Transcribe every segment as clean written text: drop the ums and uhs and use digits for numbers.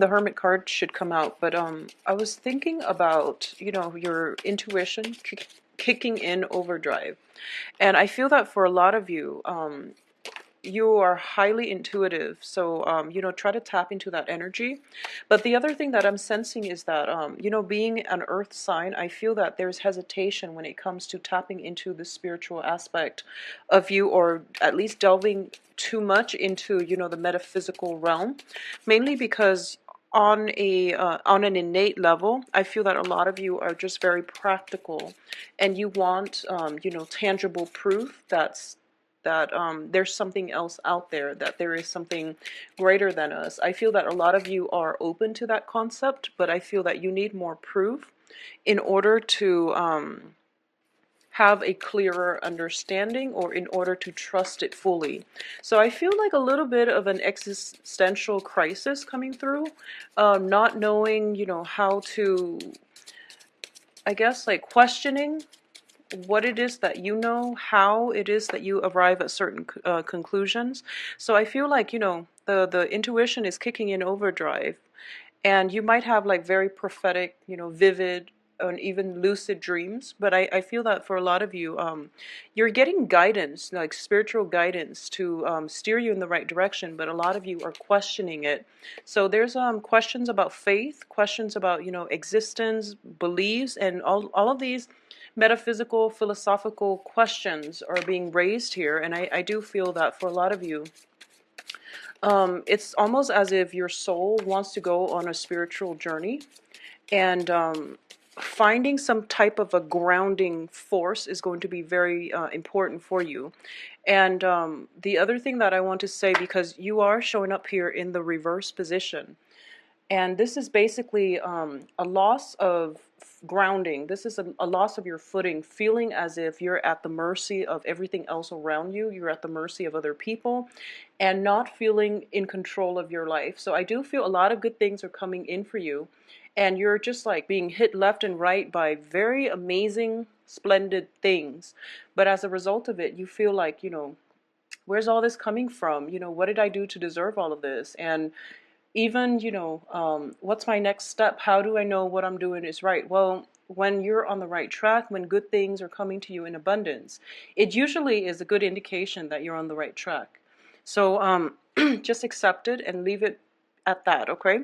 the Hermit card should come out, but I was thinking about, your intuition kicking in overdrive. And I feel that for a lot of you, you are highly intuitive, so try to tap into that energy. But the other thing that I'm sensing is that being an earth sign, I feel that there's hesitation when it comes to tapping into the spiritual aspect of you, or at least delving too much into the metaphysical realm, mainly because on an innate level, I feel that a lot of you are just very practical, and you want tangible proof that there's something else out there, that there is something greater than us. I feel that a lot of you are open to that concept, but I feel that you need more proof in order to have a clearer understanding, or in order to trust it fully. So I feel like a little bit of an existential crisis coming through, not knowing, how to, I guess, like questioning what it is that how it is that you arrive at certain conclusions. So I feel like, the intuition is kicking in overdrive, and you might have like very prophetic, vivid, and even lucid dreams. But I feel that for a lot of you, you're getting guidance, like spiritual guidance, to steer you in the right direction, but a lot of you are questioning it. So there's questions about faith, questions about, existence, beliefs, and all of these metaphysical, philosophical questions are being raised here. And I do feel that for a lot of you, it's almost as if your soul wants to go on a spiritual journey, and finding some type of a grounding force is going to be very important for you. And the other thing that I want to say, because you are showing up here in the reverse position, and this is basically a loss of grounding. This is a loss of your footing, feeling as if you're at the mercy of everything else around you. You're at the mercy of other people, and not feeling in control of your life. So I do feel a lot of good things are coming in for you, and you're just like being hit left and right by very amazing, splendid things. But as a result of it, you feel like, where's all this coming from? What did I do to deserve all of this? And even, what's my next step? How do I know what I'm doing is right? Well, when you're on the right track, when good things are coming to you in abundance, it usually is a good indication that you're on the right track. So just accept it and leave it at that, okay?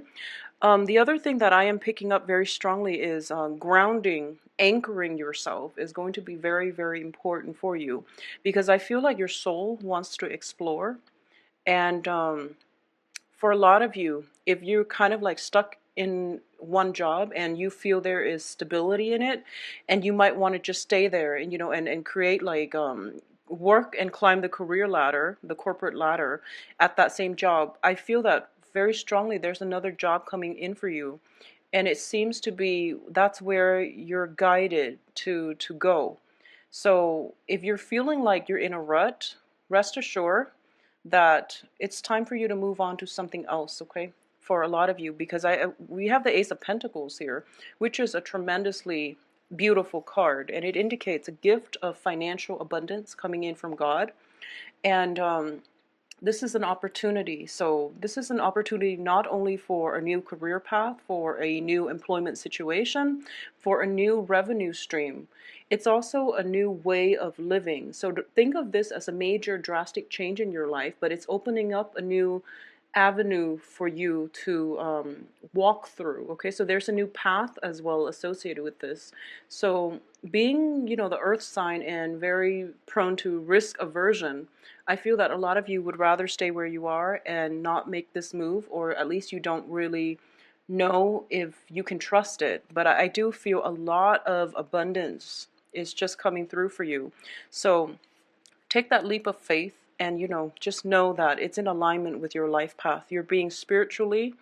The other thing that I am picking up very strongly is grounding, anchoring yourself is going to be very, very important for you, because I feel like your soul wants to explore. And for a lot of you, if you're kind of like stuck in one job and you feel there is stability in it, and you might want to just stay there and, and create like, work and climb the career ladder, the corporate ladder at that same job, I feel that very strongly there's another job coming in for you. And it seems to be that's where you're guided to go. So if you're feeling like you're in a rut, rest assured that it's time for you to move on to something else, okay? For a lot of you, because we have the Ace of Pentacles here, which is a tremendously beautiful card, and it indicates a gift of financial abundance coming in from God. And this is an opportunity. So this is an opportunity not only for a new career path, for a new employment situation, for a new revenue stream. It's also a new way of living. So think of this as a major drastic change in your life, but it's opening up a new avenue for you to walk through. Okay, so there's a new path as well associated with this. So being, the earth sign and very prone to risk aversion, I feel that a lot of you would rather stay where you are and not make this move, or at least you don't really know if you can trust it. But I do feel a lot of abundance is just coming through for you. So take that leap of faith, and just know that it's in alignment with your life path. You're being spiritually,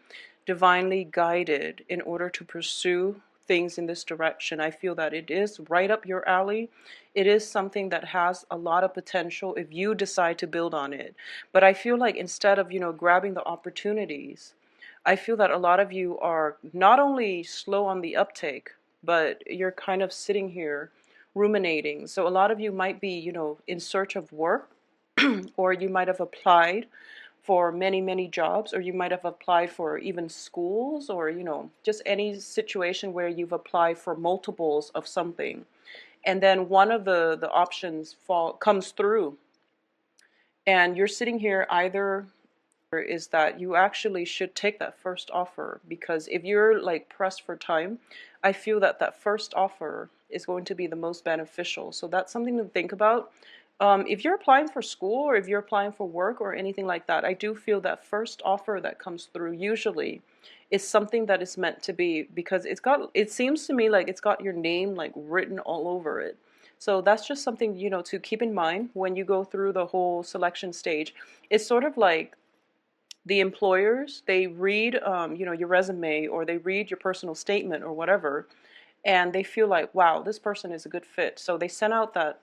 divinely guided in order to pursue things in this direction. I feel that it is right up your alley. It is something that has a lot of potential if you decide to build on it. But I feel like instead of, grabbing the opportunities, I feel that a lot of you are not only slow on the uptake, but you're kind of sitting here ruminating. So a lot of you might be, in search of work, or you might have applied for many, many jobs, or you might have applied for even schools, or, just any situation where you've applied for multiples of something. And then one of the options comes through, and you're sitting here. Either is that you actually should take that first offer, because if you're like pressed for time, I feel that that first offer is going to be the most beneficial. So that's something to think about. If you're applying for school, or if you're applying for work or anything like that, I do feel that first offer that comes through usually is something that is meant to be, because it seems to me like it's got your name like written all over it. So that's just something, to keep in mind when you go through the whole selection stage. It's sort of like the employers, they read, your resume, or they read your personal statement or whatever, and they feel like, wow, this person is a good fit. So they send out that,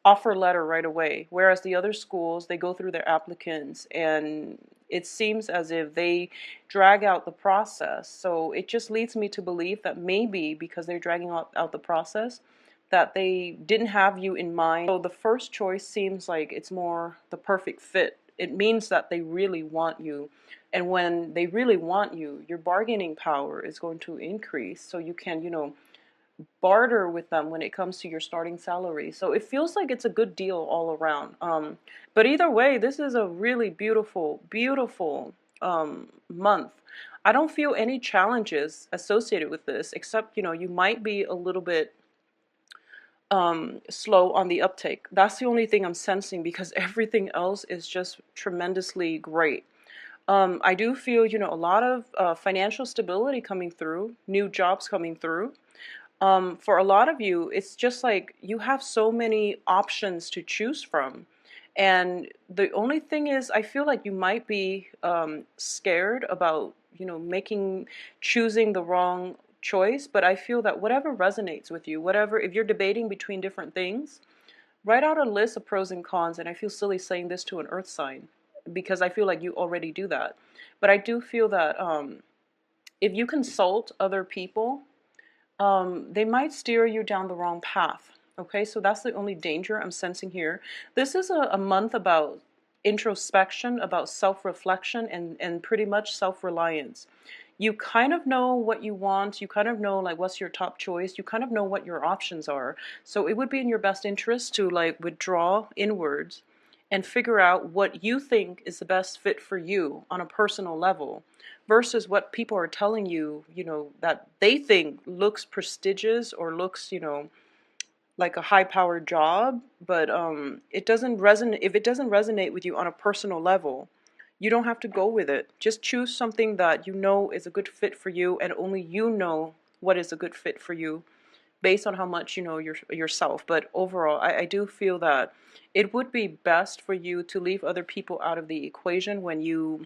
offer letter right away. Whereas the other schools, they go through their applicants, and it seems as if they drag out the process. So it just leads me to believe that maybe because they're dragging out the process, that they didn't have you in mind. So the first choice seems like it's more the perfect fit. It means that they really want you. And when they really want you, your bargaining power is going to increase. So you can, barter with them when it comes to your starting salary. So it feels like it's a good deal all around. But either way, this is a really beautiful, beautiful month. I don't feel any challenges associated with this, except, you might be a little bit slow on the uptake. That's the only thing I'm sensing, because everything else is just tremendously great. I do feel, a lot of financial stability coming through, new jobs coming through. For a lot of you, it's just like you have so many options to choose from. And the only thing is, I feel like you might be scared about, choosing the wrong choice. But I feel that whatever resonates with you, if you're debating between different things, write out a list of pros and cons. And I feel silly saying this to an earth sign, because I feel like you already do that. But I do feel that if you consult other people, they might steer you down the wrong path. Okay, so that's the only danger I'm sensing here. This is a month about introspection, about self-reflection, and pretty much self-reliance. You kind of know what you want. You kind of know like what's your top choice. You kind of know what your options are. So it would be in your best interest to like withdraw inwards and figure out what you think is the best fit for you on a personal level, versus what people are telling you, that they think looks prestigious or looks, like a high-powered job. But it doesn't resonate. If it doesn't resonate with you on a personal level, you don't have to go with it. Just choose something that you know is a good fit for you, and only you know what is a good fit for you, based on how much you know yourself. But overall, I do feel that it would be best for you to leave other people out of the equation when you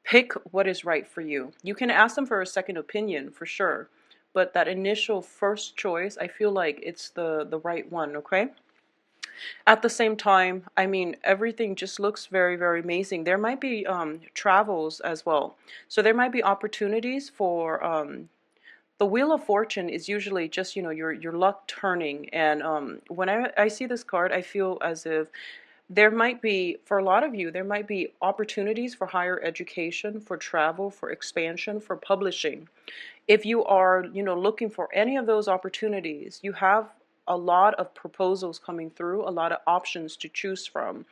pick what is right for you. You can ask them for a second opinion for sure, but that initial first choice, I feel like it's the right one, okay? At the same time, I mean, everything just looks very, very amazing. There might be travels as well. So there might be opportunities for the Wheel of Fortune is usually just, your luck turning. And when I see this card, I feel as if there might be, for a lot of you, there might be opportunities for higher education, for travel, for expansion, for publishing. If you are, looking for any of those opportunities, you have a lot of proposals coming through, a lot of options to choose from.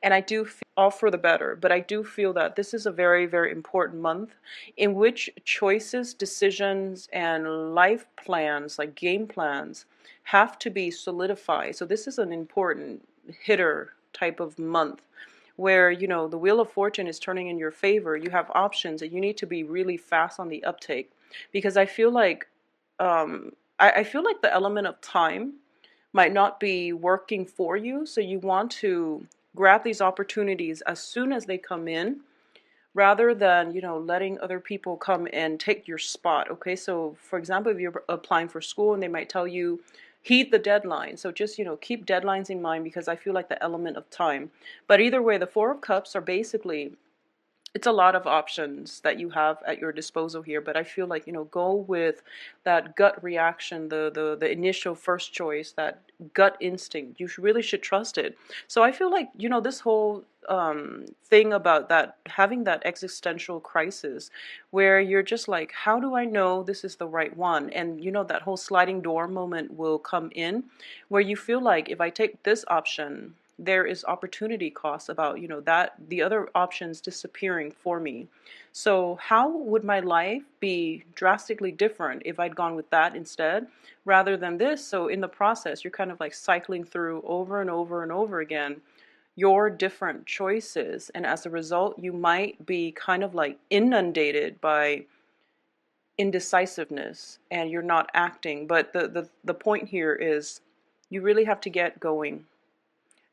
And I do feel all for the better, but I do feel that this is a very, very important month in which choices, decisions, and life plans, like game plans, have to be solidified. So this is an important hitter type of month where, the Wheel of Fortune is turning in your favor. You have options, and you need to be really fast on the uptake, because I feel like I feel like the element of time might not be working for you. So you want to grab these opportunities as soon as they come in, rather than, letting other people come and take your spot. Okay, so for example, if you're applying for school and they might tell you, heed the deadline. So just, keep deadlines in mind, because I feel like the element of time. But either way, the Four of Cups are basically it's a lot of options that you have at your disposal here, but I feel like, go with that gut reaction, the initial first choice, that gut instinct. You really should trust it. So I feel like, this whole thing about that, having that existential crisis where you're just like, how do I know this is the right one? And that whole sliding door moment will come in where you feel like, if I take this option, there is opportunity costs about, that the other options disappearing for me. So how would my life be drastically different if I'd gone with that instead rather than this? So in the process, you're kind of like cycling through over and over and over again your different choices, and as a result you might be kind of like inundated by indecisiveness and you're not acting. But the point here is you really have to get going.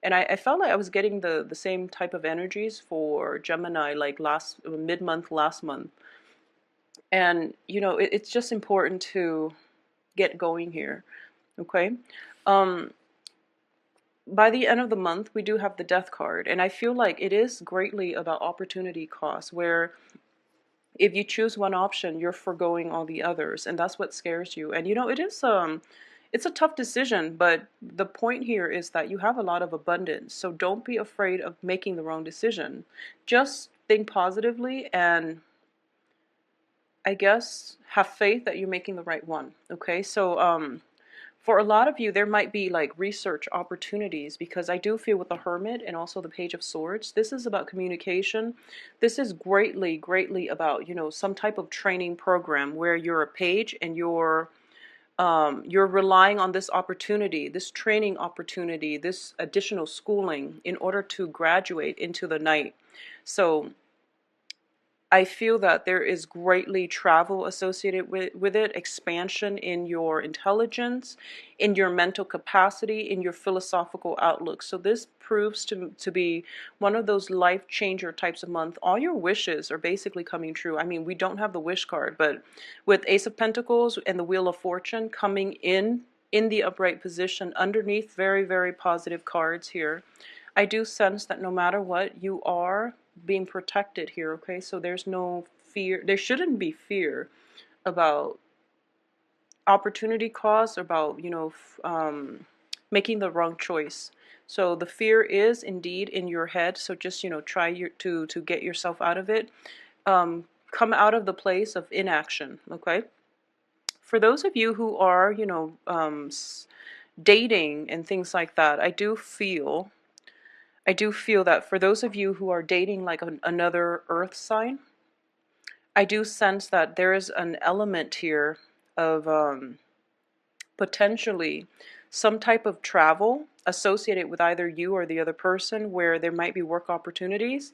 And I felt like I was getting the same type of energies for Gemini, like last mid-month last month. And it's just important to get going here. Okay. By the end of the month, we do have the Death card, and I feel like it is greatly about opportunity cost, where if you choose one option, you're foregoing all the others, and that's what scares you. And it is it's a tough decision, but the point here is that you have a lot of abundance, so don't be afraid of making the wrong decision. Just think positively and, I guess, have faith that you're making the right one. Okay, so for a lot of you, there might be like research opportunities, because I do feel with the Hermit and also the Page of Swords, this is about communication. This is greatly, greatly about, some type of training program where you're a page and you're relying on this opportunity, this training opportunity, this additional schooling in order to graduate into the night. So I feel that there is greatly travel associated with it, expansion in your intelligence, in your mental capacity, in your philosophical outlook. So this proves to be one of those life changer types of month. All your wishes are basically coming true. I mean, we don't have the wish card, but with Ace of Pentacles and the Wheel of Fortune coming in the upright position underneath, very, very positive cards here. I do sense that no matter what, you are being protected here. Okay, so there's no fear. There shouldn't be fear about opportunity costs, about making the wrong choice. So the fear is indeed in your head. So just try to get yourself out of it. Come out of the place of inaction. Okay. For those of you who are dating and things like that, I do feel that for those of you who are dating like another earth sign, I do sense that there is an element here of potentially some type of travel associated with either you or the other person, where there might be work opportunities,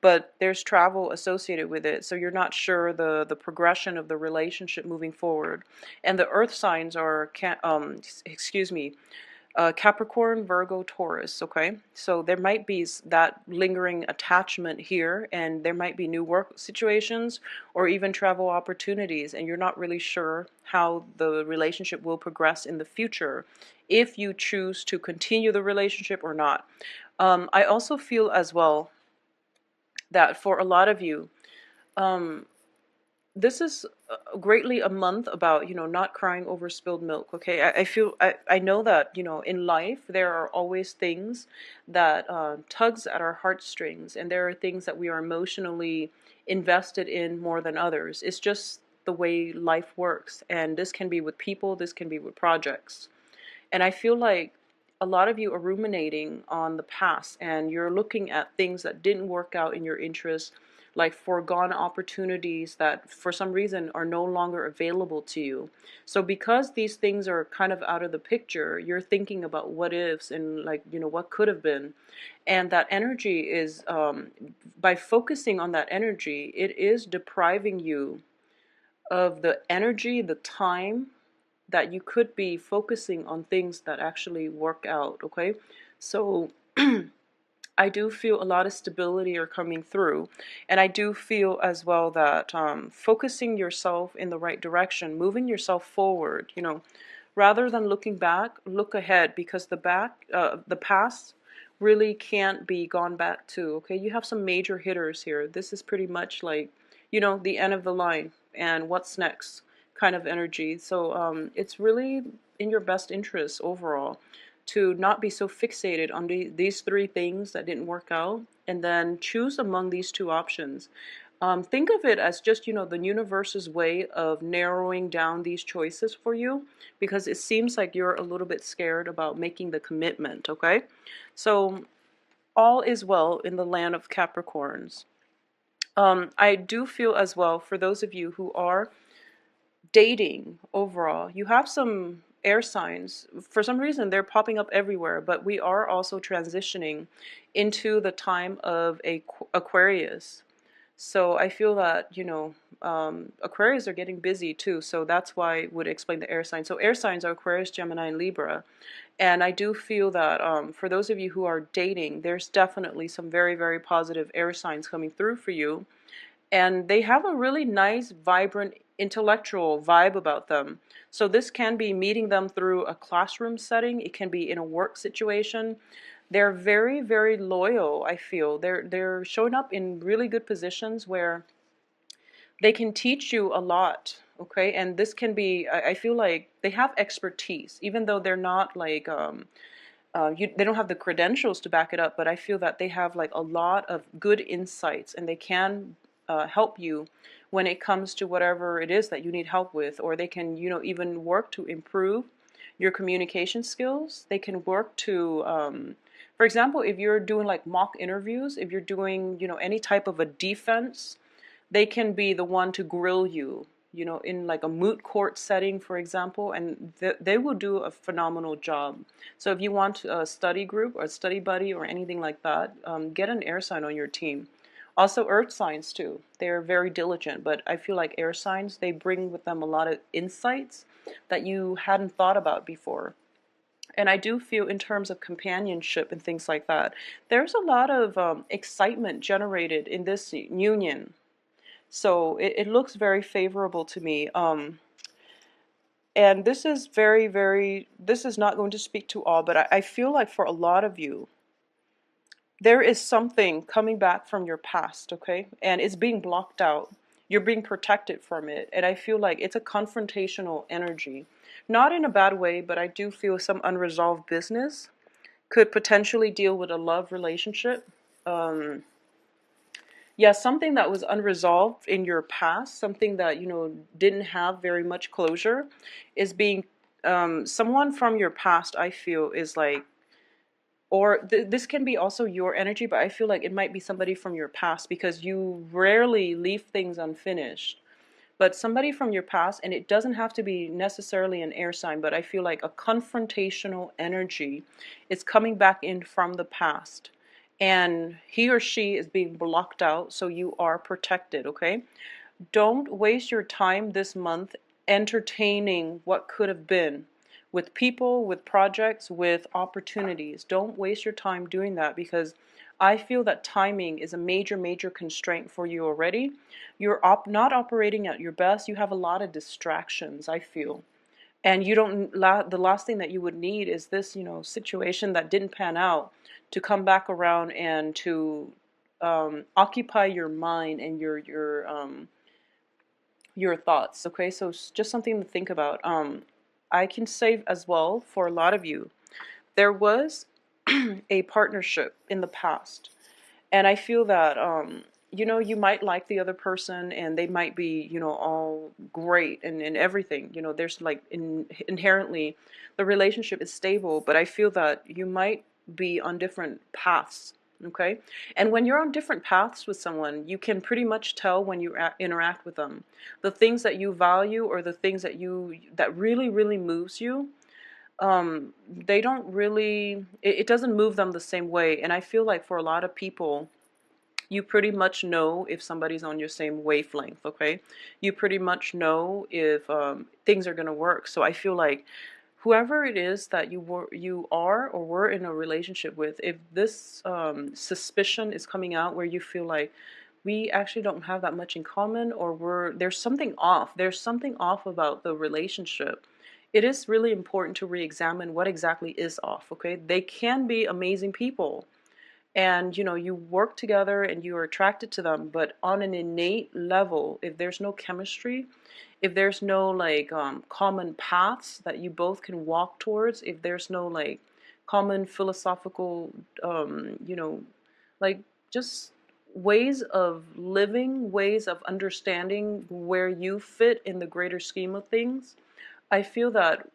but there's travel associated with it. So you're not sure the progression of the relationship moving forward. And the earth signs are, Capricorn, Virgo, Taurus. Okay, so there might be that lingering attachment here, and there might be new work situations or even travel opportunities, and you're not really sure how the relationship will progress in the future, if you choose to continue the relationship or not. I also feel as well that for a lot of you, this is greatly a month about not crying over spilled milk. Okay, I know that in life there are always things that tugs at our heartstrings, and there are things that we are emotionally invested in more than others. It's just the way life works, and this can be with people, this can be with projects. And I feel like a lot of you are ruminating on the past, and you're looking at things that didn't work out in your interest, like foregone opportunities that for some reason are no longer available to you. So because these things are kind of out of the picture, you're thinking about what ifs and like, what could have been. And that energy is, by focusing on that energy, it is depriving you of the energy, the time that you could be focusing on things that actually work out. Okay, so I do feel a lot of stability are coming through, and I do feel as well that focusing yourself in the right direction, moving yourself forward, rather than looking back, look ahead, because the past really can't be gone back to. Okay, you have some major hitters here. This is pretty much like, the end of the line and what's next kind of energy. So it's really in your best interest overall to not be so fixated on these three things that didn't work out, and then choose among these two options. Think of it as just, the universe's way of narrowing down these choices for you, because it seems like you're a little bit scared about making the commitment, okay? So all is well in the land of Capricorns. I do feel as well, for those of you who are dating overall, you have some air signs. For some reason, they're popping up everywhere, but we are also transitioning into the time of Aquarius. So I feel that, Aquarius are getting busy too. So that's why I would explain the air signs. So air signs are Aquarius, Gemini, and Libra. And I do feel that for those of you who are dating, there's definitely some very, very positive air signs coming through for you. And they have a really nice, vibrant, intellectual vibe about them. So this can be meeting them through a classroom setting. It can be in a work situation. They're very, very loyal, I feel. They're showing up in really good positions where they can teach you a lot, okay? And this can be, I feel like they have expertise, even though they're not like, they don't have the credentials to back it up, but I feel that they have like a lot of good insights, and they can help you when it comes to whatever it is that you need help with, or they can, even work to improve your communication skills. They can work to, for example, if you're doing like mock interviews, if you're doing, any type of a defense, they can be the one to grill you, in like a moot court setting, for example, and they will do a phenomenal job. So if you want a study group or a study buddy or anything like that, get an air sign on your team. Also earth signs too. They're very diligent, but I feel like air signs, they bring with them a lot of insights that you hadn't thought about before. And I do feel in terms of companionship and things like that, there's a lot of excitement generated in this union. So it looks very favorable to me. And this is very, very, this is not going to speak to all, but I feel like for a lot of you, there is something coming back from your past, okay? And it's being blocked out. You're being protected from it. And I feel like it's a confrontational energy. Not in a bad way, but I do feel some unresolved business could potentially deal with a love relationship. Yeah, something that was unresolved in your past, something that, didn't have very much closure, is being, someone from your past, I feel, is like, or this can be also your energy, but I feel like it might be somebody from your past, because you rarely leave things unfinished. But somebody from your past, and it doesn't have to be necessarily an air sign, but I feel like a confrontational energy is coming back in from the past. And he or she is being blocked out, so you are protected, okay? Don't waste your time this month entertaining what could have been with people, with projects, with opportunities. Don't waste your time doing that, because I feel that timing is a major, major constraint for you already. You're not operating at your best. You have a lot of distractions, I feel. And you don't, the last thing that you would need is this, situation that didn't pan out to come back around and to occupy your mind and your thoughts. Okay, so it's just something to think about. I can say as well, for a lot of you, there was a partnership in the past, and I feel that you might like the other person, and they might be, all great and everything. There's like inherently the relationship is stable, but I feel that you might be on different paths. Okay, and when you're on different paths with someone, you can pretty much tell when you interact with them, the things that you value, or the things that really, really moves you. They don't really, it doesn't move them the same way. And I feel like for a lot of people, you pretty much know if somebody's on your same wavelength, okay? You pretty much know if things are going to work. So I feel like whoever it is that you are or were in a relationship with, if this suspicion is coming out where you feel like we actually don't have that much in common, or there's something off. There's something off about the relationship. it is really important to re-examine what exactly is off, okay? They can be amazing people, and you work together and you are attracted to them, but on an innate level, if there's no chemistry, if there's no like common paths that you both can walk towards, if there's no like common philosophical like just ways of living, ways of understanding where you fit in the greater scheme of things, I feel that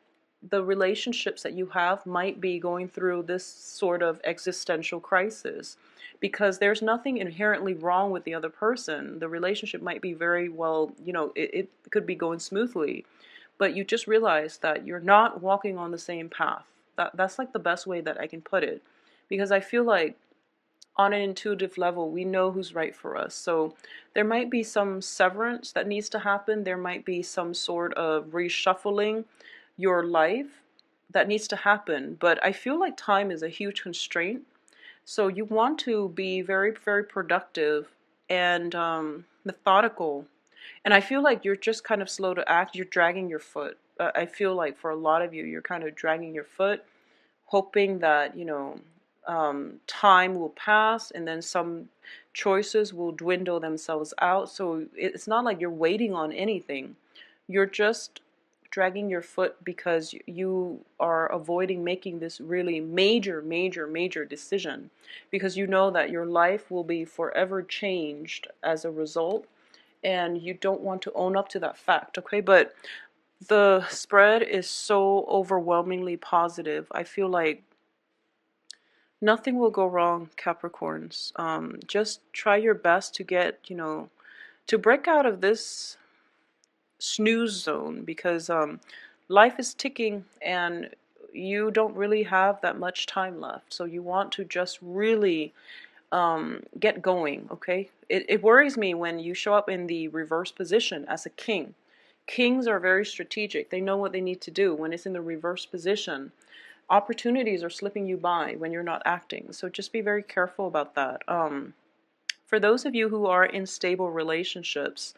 the relationships that you have might be going through this sort of existential crisis, because there's nothing inherently wrong with the other person. The relationship might be very well, it could be going smoothly, but you just realize that you're not walking on the same path. That's like the best way that I can put it, because I feel like on an intuitive level, we know who's right for us. So there might be some severance that needs to happen. There might be some sort of reshuffling your life that needs to happen. But I feel like time is a huge constraint. So you want to be very, very productive and methodical. And I feel like you're just kind of slow to act. You're dragging your foot. I feel like for a lot of you, you're kind of dragging your foot, hoping that, time will pass and then some choices will dwindle themselves out. So it's not like you're waiting on anything. You're just dragging your foot because you are avoiding making this really major, major, major decision, because you know that your life will be forever changed as a result, and you don't want to own up to that fact, okay? But the spread is so overwhelmingly positive. I feel like nothing will go wrong, Capricorns. Just try your best to get, to break out of this snooze zone, because life is ticking and you don't really have that much time left. So you want to just really get going, okay? It worries me when you show up in the reverse position as a king. Kings are very strategic. They know what they need to do. When it's in the reverse position, opportunities are slipping you by when you're not acting. So just be very careful about that. For those of you who are in stable relationships,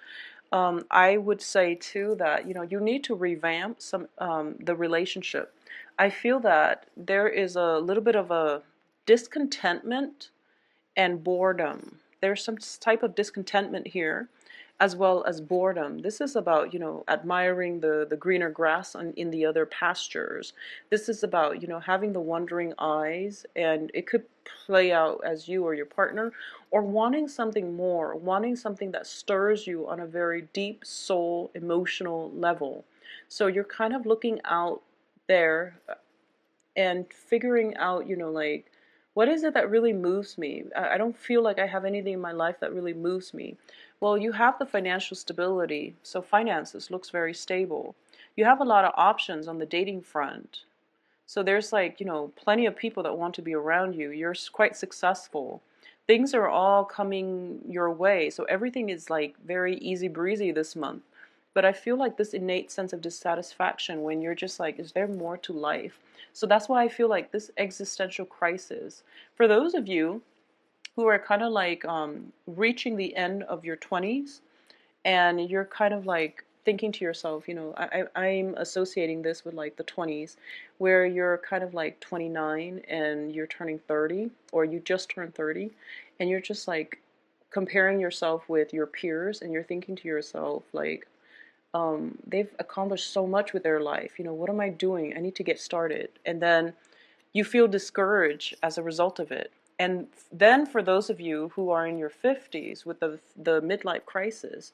I would say too that you need to revamp some the relationship. I feel that there is a little bit of a discontentment and boredom. There's some type of discontentment here, as well as boredom. This is about, admiring the greener grass in the other pastures. This is about, having the wondering eyes, and it could play out as you or your partner, or wanting something more, wanting something that stirs you on a very deep soul emotional level. So you're kind of looking out there and figuring out, like, what is it that really moves me? I don't feel like I have anything in my life that really moves me. Well, you have the financial stability, so finances looks very stable. You have a lot of options on the dating front. So there's like, plenty of people that want to be around you. You're quite successful. Things are all coming your way. So everything is like very easy breezy this month. But I feel like this innate sense of dissatisfaction when you're just like, is there more to life? So that's why I feel like this existential crisis. For those of you who are kind of like reaching the end of your 20s, and you're kind of like thinking to yourself, I'm associating this with like the 20s, where you're kind of like 29 and you're turning 30, or you just turned 30, and you're just like comparing yourself with your peers, and you're thinking to yourself like, they've accomplished so much with their life. What am I doing? I need to get started. And then you feel discouraged as a result of it. And then for those of you who are in your 50s with the midlife crisis,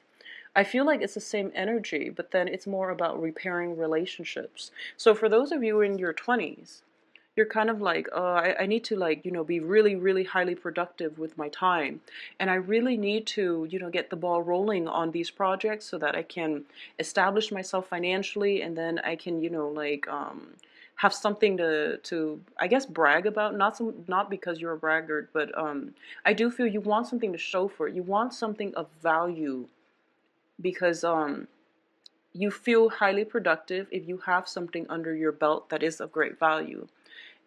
I feel like it's the same energy, but then it's more about repairing relationships. So for those of you in your 20s, you're kind of like, I need to like, be really, really highly productive with my time. And I really need to, get the ball rolling on these projects so that I can establish myself financially, and then I can, have something to I guess brag about. Not because you're a braggart, but I do feel you want something to show for it. You want something of value, because you feel highly productive if you have something under your belt that is of great value.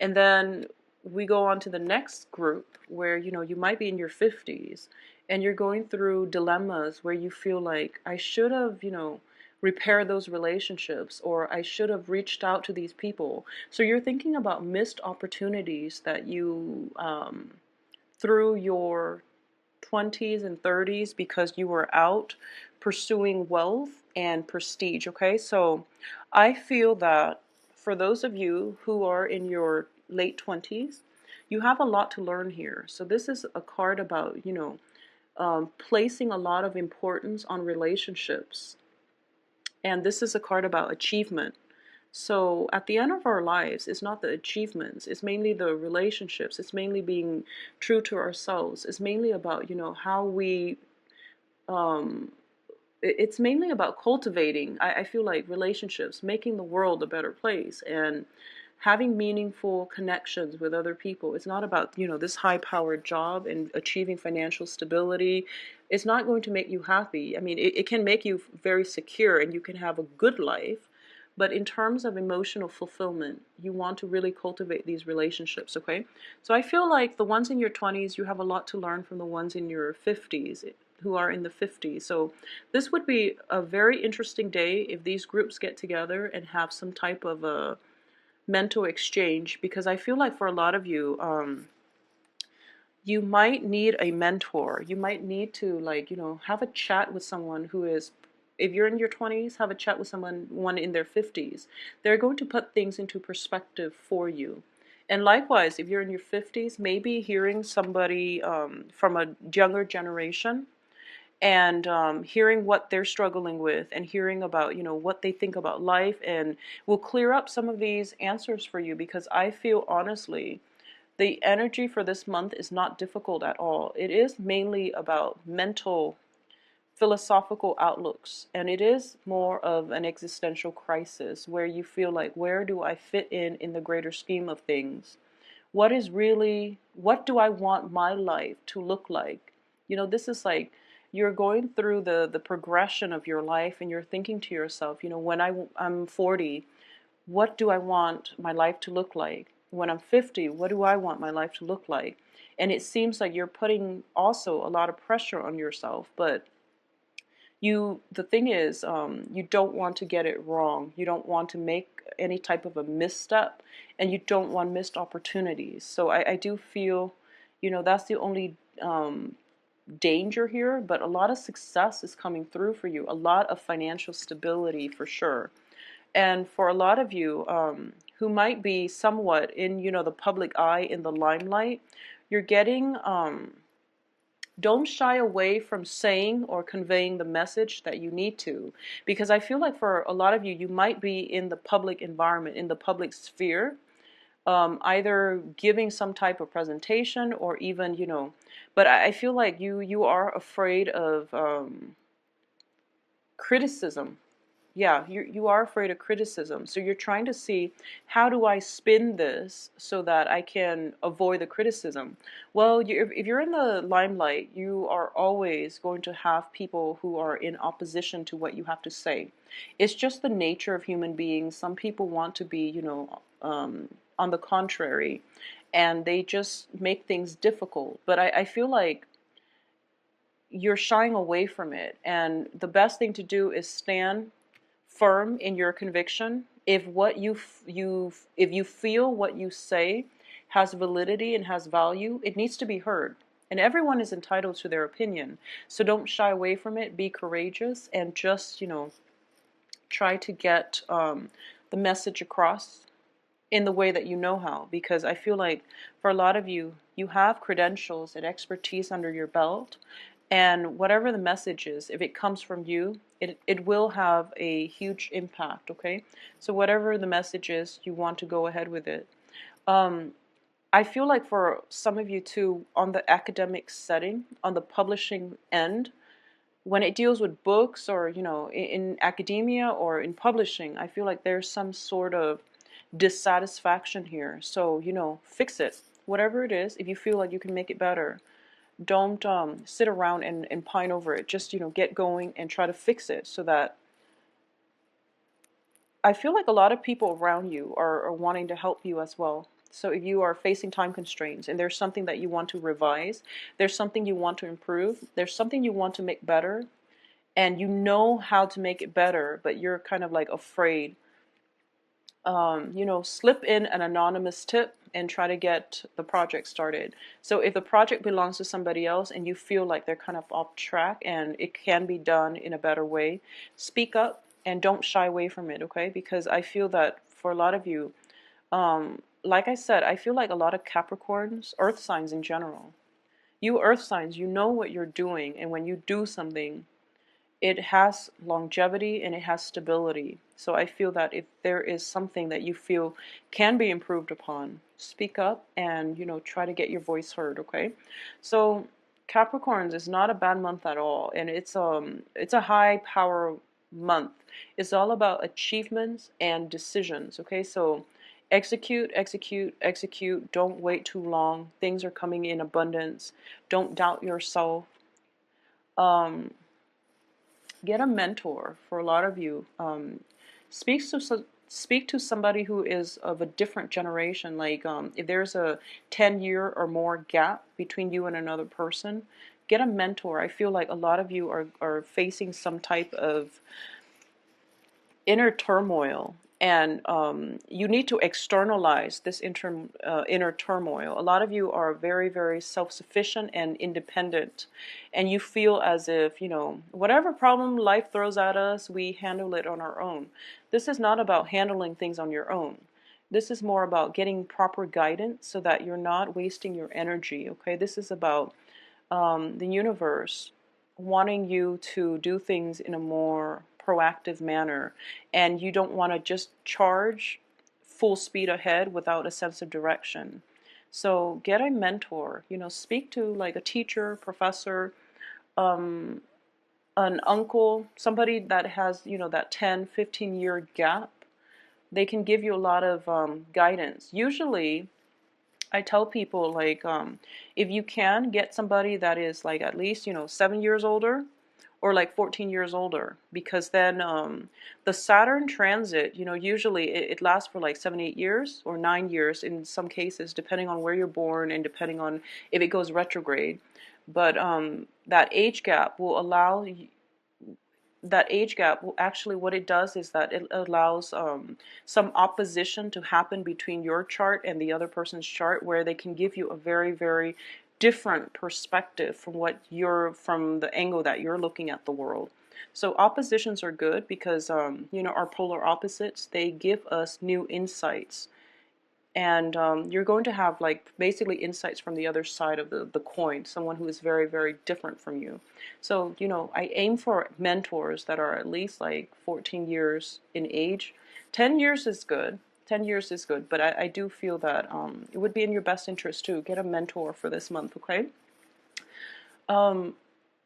And then we go on to the next group where, you might be in your 50s and you're going through dilemmas where you feel like, I should have, repair those relationships, or I should have reached out to these people. So you're thinking about missed opportunities that you, through your 20s and 30s, because you were out pursuing wealth and prestige. Okay, so I feel that for those of you who are in your late 20s, you have a lot to learn here. So this is a card about, placing a lot of importance on relationships. And this is a card about achievement. So at the end of our lives, it's not the achievements, it's mainly the relationships, it's mainly being true to ourselves, it's mainly about, how we, um, it's mainly about cultivating, I feel like, relationships, making the world a better place, and having meaningful connections with other people. It's not about, this high-powered job and achieving financial stability. It's not going to make you happy. I mean, it can make you very secure and you can have a good life. But in terms of emotional fulfillment, you want to really cultivate these relationships, okay? So I feel like the ones in your 20s, you have a lot to learn from the ones in your 50s, who are in the 50s. So this would be a very interesting day if these groups get together and have some type of a mental exchange, because I feel like for a lot of you, you might need a mentor. You might need to, like, have a chat with someone who is, if you're in your 20s, have a chat with one in their 50s. They're going to put things into perspective for you. And likewise, if you're in your 50s, maybe hearing somebody from a younger generation, and hearing what they're struggling with, and hearing about, what they think about life, and will clear up some of these answers for you, because I feel honestly the energy for this month is not difficult at all. It is mainly about mental, philosophical outlooks, and it is more of an existential crisis where you feel like, where do I fit in the greater scheme of things? What do I want my life to look like? This is like you're going through the progression of your life, and you're thinking to yourself, when I'm 40, what do I want my life to look like? When I'm 50, what do I want my life to look like? And it seems like you're putting also a lot of pressure on yourself, but the thing is, you don't want to get it wrong. You don't want to make any type of a misstep, and you don't want missed opportunities. So I do feel, that's the only danger here, but a lot of success is coming through for you, a lot of financial stability for sure. And for a lot of you who might be somewhat in, the public eye, in the limelight, you're getting, don't shy away from saying or conveying the message that you need to. Because I feel like for a lot of you, you might be in the public environment, in the public sphere, either giving some type of presentation, or even, but I feel like you are afraid of criticism. Yeah, you are afraid of criticism. So you're trying to see, how do I spin this so that I can avoid the criticism? Well, if you're in the limelight, you are always going to have people who are in opposition to what you have to say. It's just the nature of human beings. Some people want to be, on the contrary, and they just make things difficult. But I feel like you're shying away from it, and the best thing to do is stand firm in your conviction. If if you feel what you say has validity and has value, it needs to be heard. And everyone is entitled to their opinion. So don't shy away from it. Be courageous, and just, try to get the message across in the way that you know how. Because I feel like for a lot of you, you have credentials and expertise under your belt, and whatever the message is, if it comes from you, it will have a huge impact, okay? So whatever the message is, you want to go ahead with it. I feel like for some of you too, on the academic setting, on the publishing end, when it deals with books, or, in academia or in publishing, I feel like there's some sort of dissatisfaction here. So, fix it. Whatever it is, if you feel like you can make it better, don't sit around and pine over it. Just, get going and try to fix it, so that I feel like a lot of people around you are wanting to help you as well. So if you are facing time constraints and there's something that you want to revise, there's something you want to improve, there's something you want to make better, and you know how to make it better, but you're kind of like afraid. Slip in an anonymous tip and try to get the project started. So if the project belongs to somebody else and you feel like they're kind of off track and it can be done in a better way, speak up and don't shy away from it, okay? Because I feel that for a lot of you, like I said, I feel like a lot of Capricorns, earth signs in general, you earth signs, you know what you're doing, and when you do something, it has longevity and it has stability. So I feel that if there is something that you feel can be improved upon, speak up and try to get your voice heard, okay? So Capricorns is not a bad month at all, and it's a high power month. It's all about achievements and decisions, okay? So execute, execute, execute. Don't wait too long. Things are coming in abundance. Don't doubt yourself. Um, get a mentor for a lot of you. Speak to somebody who is of a different generation. Like if there's a 10-year or more gap between you and another person, get a mentor. I feel like a lot of you are facing some type of inner turmoil, and you need to externalize this inner turmoil. A lot of you are very, very self-sufficient and independent, and you feel as if, whatever problem life throws at us, we handle it on our own. This is not about handling things on your own. This is more about getting proper guidance so that you're not wasting your energy, okay? This is about the universe wanting you to do things in a more proactive manner, and you don't want to just charge full speed ahead without a sense of direction. So get a mentor, speak to like a teacher, professor, um, an uncle, somebody that has, that 10-15 year gap. They can give you a lot of guidance. Usually I tell people, like, if you can get somebody that is like at least 7 years older or like 14 years older, because then the Saturn transit, usually it lasts for like 7-8 years or 9 years in some cases, depending on where you're born and depending on if it goes retrograde. But that age gap will allow that age gap will actually, what it does is that it allows some opposition to happen between your chart and the other person's chart, where they can give you a very, very different perspective from the angle that you're looking at the world. So oppositions are good because our polar opposites, they give us new insights, and you're going to have like basically insights from the other side of the coin, someone who is very, very different from you. So I aim for mentors that are at least like 14 years in age. 10 years is good. 10 years is good, but I do feel that it would be in your best interest to get a mentor for this month, okay?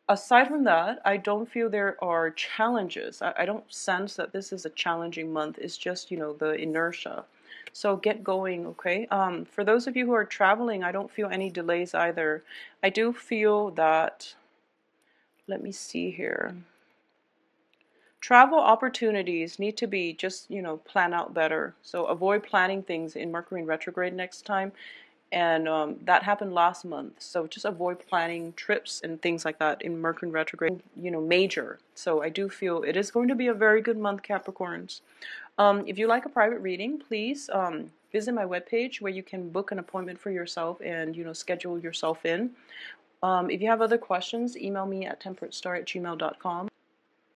Aside from that, I don't feel there are challenges. I don't sense that this is a challenging month. It's just, the inertia. So get going, okay? For those of you who are traveling, I don't feel any delays either. I do feel that, let me see here. Travel opportunities need to be just, plan out better. So avoid planning things in Mercury in retrograde next time. And that happened last month. So just avoid planning trips and things like that in Mercury retrograde, major. So I do feel it is going to be a very good month, Capricorns. If you like a private reading, please visit my webpage where you can book an appointment for yourself and, schedule yourself in. If you have other questions, email me at temperatestar@gmail.com.